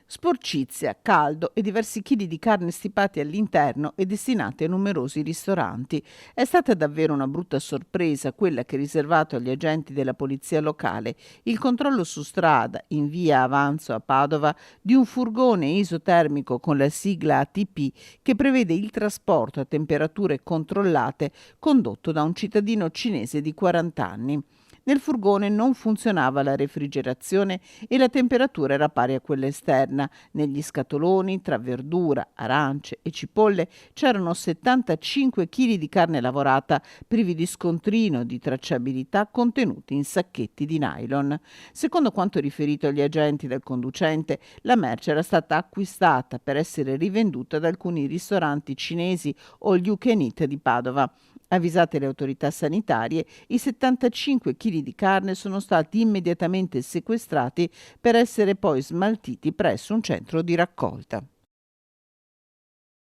Sporcizia, caldo e diversi chili di carne stipati all'interno e destinati a numerosi ristoranti. È stata davvero una brutta sorpresa quella che ha riservato agli agenti della polizia locale il controllo su strada in via Avanzo a Padova di un furgone isotermico con la sigla ATP che prevede il trasporto a temperature controllate condotto da un cittadino cinese di 40 anni. Nel furgone non funzionava la refrigerazione e la temperatura era pari a quella esterna. Negli scatoloni, tra verdura, arance e cipolle, c'erano 75 kg di carne lavorata, privi di scontrino, di tracciabilità, contenuti in sacchetti di nylon. Secondo quanto riferito agli agenti dal conducente, la merce era stata acquistata per essere rivenduta da alcuni ristoranti cinesi all you can eat di Padova. Avvisate le autorità sanitarie, i 75 kg di carne sono stati immediatamente sequestrati per essere poi smaltiti presso un centro di raccolta.